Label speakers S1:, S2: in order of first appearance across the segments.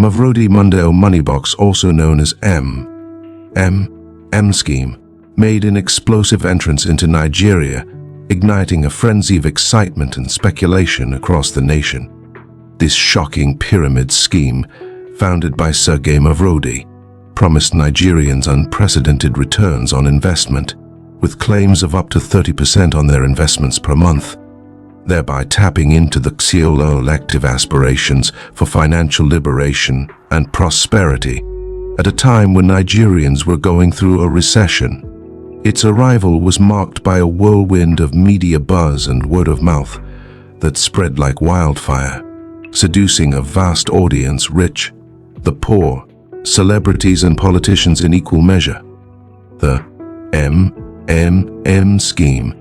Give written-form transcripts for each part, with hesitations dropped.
S1: Mavrodi Mundial Moneybox, also known as MMM scheme, made an explosive entrance into Nigeria, igniting a frenzy of excitement and speculation across the nation. This shocking pyramid scheme, founded by Sergei Mavrodi, promised Nigerians unprecedented returns on investment, with claims of up to 30% on their investments per month, thereby tapping into the collective aspirations for financial liberation and prosperity at a time when Nigerians were going through a recession. Its arrival was marked by a whirlwind of media buzz and word of mouth that spread like wildfire, seducing a vast audience, rich, the poor, celebrities and politicians in equal measure. The MMM scheme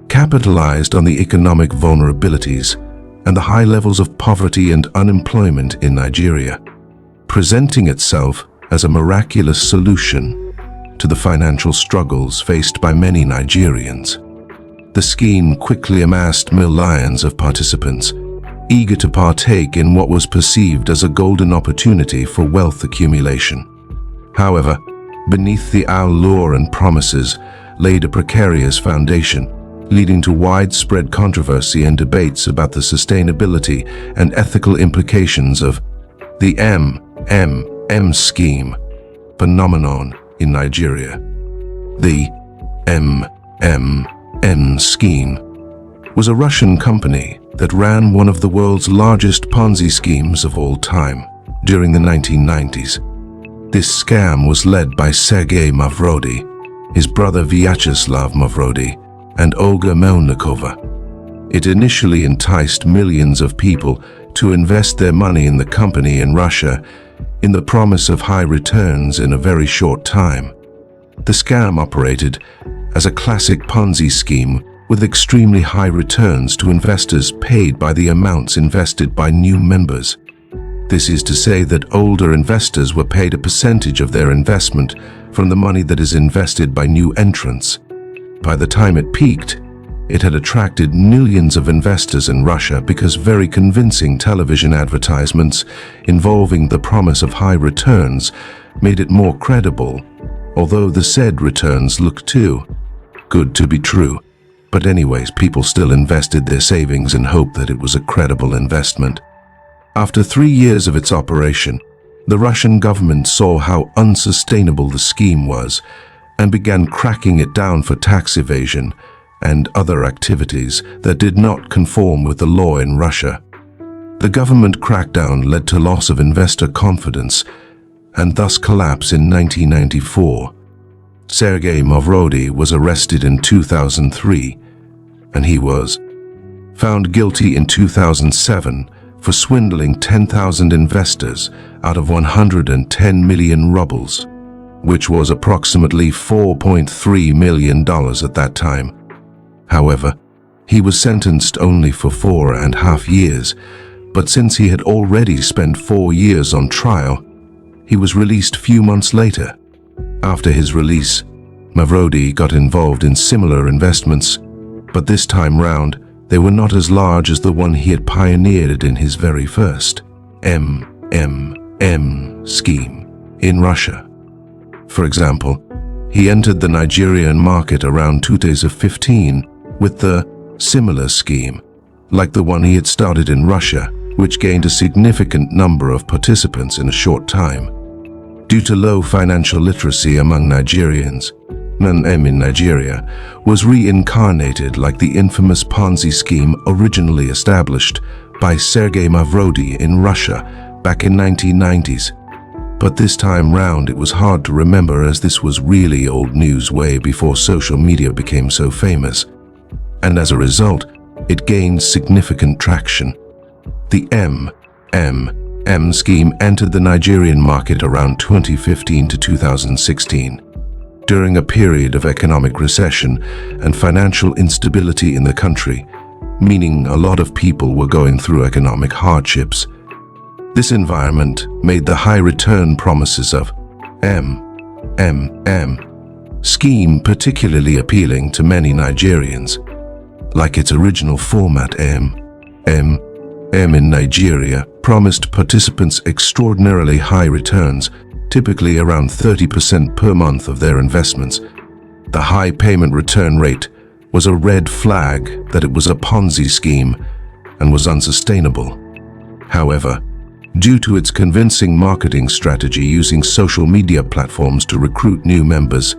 S1: capitalized on the economic vulnerabilities and the high levels of poverty and unemployment in Nigeria, presenting itself as a miraculous solution to the financial struggles faced by many Nigerians. The scheme quickly amassed millions of participants, eager to partake in what was perceived as a golden opportunity for wealth accumulation. However, beneath the allure and promises laid a precarious foundation, leading to widespread controversy and debates about the sustainability and ethical implications of the MMM scheme phenomenon in Nigeria. The MMM scheme was a Russian company that ran one of the world's largest Ponzi schemes of all time during the 1990s. This scam was led by Sergei Mavrodi, his brother Vyacheslav Mavrodi, and Olga Melnikova. It initially enticed millions of people to invest their money in the company in Russia in the promise of high returns in a very short time. The scam operated as a classic Ponzi scheme with extremely high returns to investors paid by the amounts invested by new members. This is to say that older investors were paid a percentage of their investment from the money that is invested by new entrants. By the time it peaked, it had attracted millions of investors in Russia because very convincing television advertisements involving the promise of high returns made it more credible, although the said returns looked too good to be true. But anyways, people still invested their savings in hope that it was a credible investment. After 3 years of its operation, the Russian government saw how unsustainable the scheme was and began cracking it down for tax evasion and other activities that did not conform with the law in Russia. The government crackdown led to loss of investor confidence and thus collapse in 1994. Sergei Mavrodi was arrested in 2003, and he was found guilty in 2007 for swindling 10,000 investors out of 110 million rubles, which was approximately $4.3 million at that time. However, he was sentenced only for 4.5 years, but since he had already spent 4 years on trial, he was released few months later. After his release, Mavrodi got involved in similar investments, but this time round, they were not as large as the one he had pioneered in his very first MMM scheme in Russia. For example, he entered the Nigerian market around 2015 with the similar scheme, like the one he had started in Russia, which gained a significant number of participants in a short time. Due to low financial literacy among Nigerians, MMM in Nigeria was reincarnated like the infamous Ponzi scheme originally established by Sergei Mavrodi in Russia back in 1990s. But this time round it was hard to remember, as this was really old news way before social media became so famous, and as a result, it gained significant traction. The MMM scheme entered the Nigerian market around 2015 to 2016. During a period of economic recession and financial instability in the country, meaning a lot of people were going through economic hardships. This environment made the high return promises of MMM scheme particularly appealing to many Nigerians. Like its original format, MMM in Nigeria promised participants extraordinarily high returns, typically around 30% per month of their investments. The high payment return rate was a red flag that it was a Ponzi scheme and was unsustainable. However, due to its convincing marketing strategy using social media platforms to recruit new members,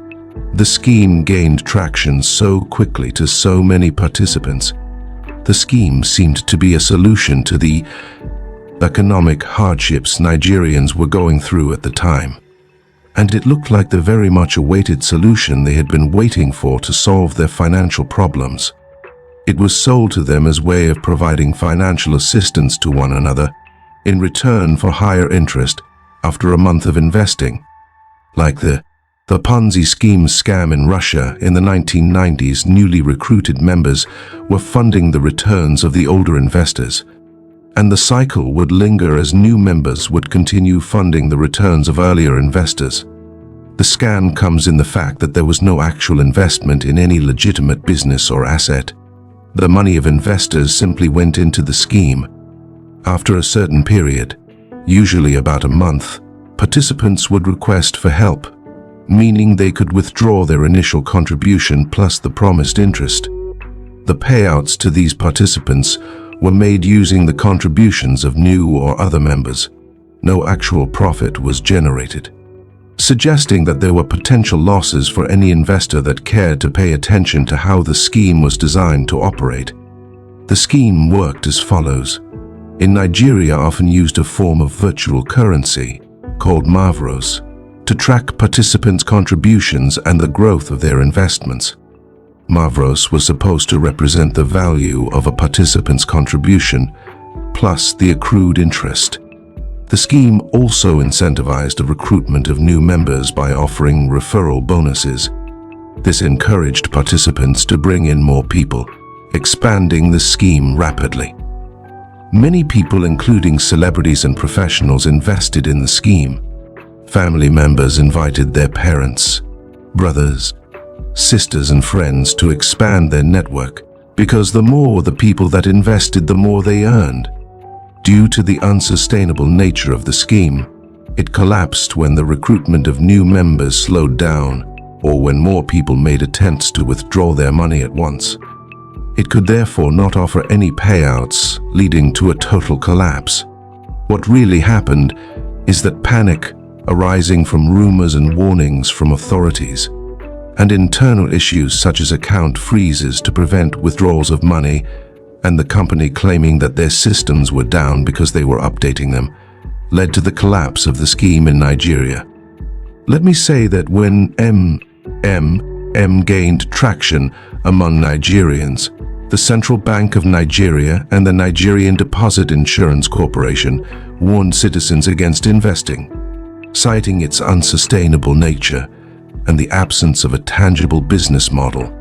S1: the scheme gained traction so quickly to so many participants. The scheme seemed to be a solution to the economic hardships Nigerians were going through at the time, and it looked like the very much awaited solution they had been waiting for to solve their financial problems. It was sold to them as a way of providing financial assistance to one another in return for higher interest after a month of investing. Like the Ponzi scheme scam in Russia in the 1990s, newly recruited members were funding the returns of the older investors, and the cycle would linger as new members would continue funding the returns of earlier investors. The scam comes in the fact that there was no actual investment in any legitimate business or asset. The money of investors simply went into the scheme. After a certain period, usually about a month, participants would request for help, meaning they could withdraw their initial contribution plus the promised interest. The payouts to these participants were made using the contributions of new or other members. No actual profit was generated, suggesting that there were potential losses for any investor that cared to pay attention to how the scheme was designed to operate. The scheme worked as follows. In Nigeria, often used a form of virtual currency called Mavros to track participants' contributions and the growth of their investments. Mavros was supposed to represent the value of a participant's contribution plus the accrued interest. The scheme also incentivized the recruitment of new members by offering referral bonuses. This encouraged participants to bring in more people, expanding the scheme rapidly. Many people, including celebrities and professionals, invested in the scheme. Family members invited their parents, brothers, sisters, and friends to expand their network, because the more the people that invested, the more they earned. Due to the unsustainable nature of the scheme, it collapsed when the recruitment of new members slowed down or when more people made attempts to withdraw their money at once. It could therefore not offer any payouts, leading to a total collapse. What really happened is that panic arising from rumors and warnings from authorities, and internal issues such as account freezes to prevent withdrawals of money, and the company claiming that their systems were down because they were updating them, led to the collapse of the scheme in Nigeria. Let me say that when MMM gained traction among Nigerians, the Central Bank of Nigeria and the Nigerian Deposit Insurance Corporation warned citizens against investing, citing its unsustainable nature and the absence of a tangible business model.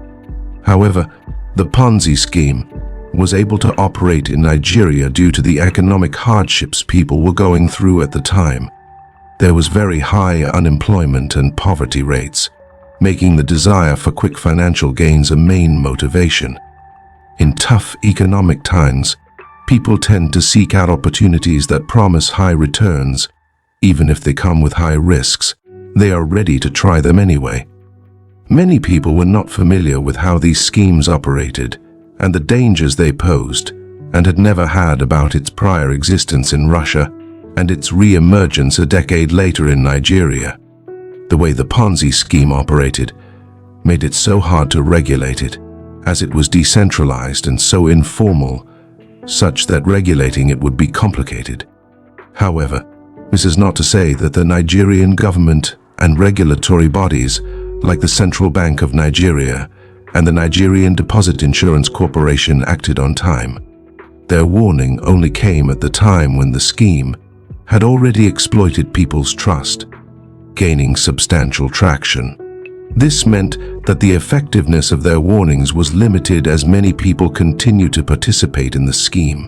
S1: However, the Ponzi scheme was able to operate in Nigeria due to the economic hardships people were going through at the time. There was very high unemployment and poverty rates, making the desire for quick financial gains a main motivation. In tough economic times, people tend to seek out opportunities that promise high returns. Even if they come with high risks, they are ready to try them anyway. Many people were not familiar with how these schemes operated and the dangers they posed, and had never heard about its prior existence in Russia and its re-emergence a decade later in Nigeria. The way the Ponzi scheme operated made it so hard to regulate it, as it was decentralized and so informal, such that regulating it would be complicated. However, this is not to say that the Nigerian government and regulatory bodies like the Central Bank of Nigeria and the Nigerian Deposit Insurance Corporation acted on time. Their warning only came at the time when the scheme had already exploited people's trust, gaining substantial traction. This meant that the effectiveness of their warnings was limited as many people continued to participate in the scheme.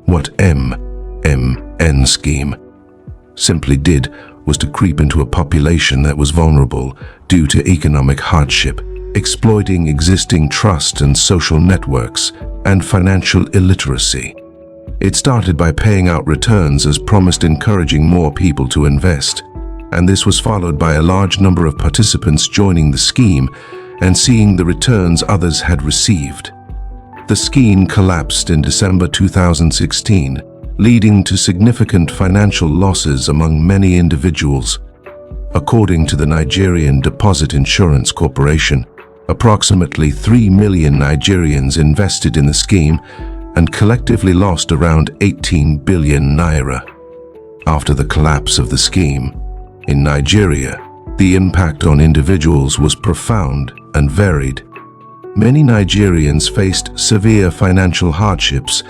S1: What MMM scheme simply did was to creep into a population that was vulnerable due to economic hardship, exploiting existing trust and social networks and financial illiteracy. It started by paying out returns as promised, encouraging more people to invest, and this was followed by a large number of participants joining the scheme and seeing the returns others had received. The scheme collapsed in December 2016, leading to significant financial losses among many individuals. According to the Nigerian Deposit Insurance Corporation, approximately 3 million Nigerians invested in the scheme and collectively lost around 18 billion naira. After the collapse of the scheme, in Nigeria, the impact on individuals was profound and varied. Many Nigerians faced severe financial hardships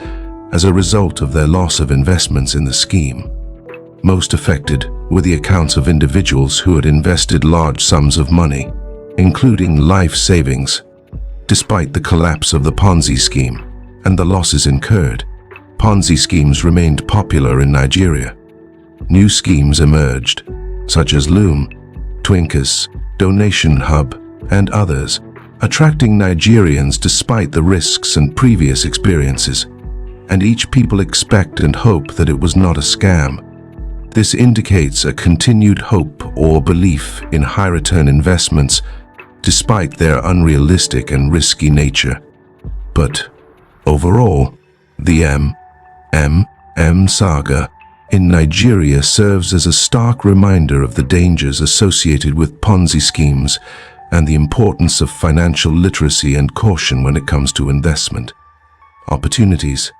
S1: as a result of their loss of investments in the scheme. Most affected were the accounts of individuals who had invested large sums of money, including life savings. Despite the collapse of the Ponzi scheme and the losses incurred, Ponzi schemes remained popular in Nigeria. New schemes emerged, such as Loom, Twinkers, Donation Hub, and others, attracting Nigerians despite the risks and previous experiences. And each people expect and hope that it was not a scam. This indicates a continued hope or belief in high-return investments despite their unrealistic and risky nature. But overall, the MMM saga in Nigeria serves as a stark reminder of the dangers associated with Ponzi schemes and the importance of financial literacy and caution when it comes to investment opportunities.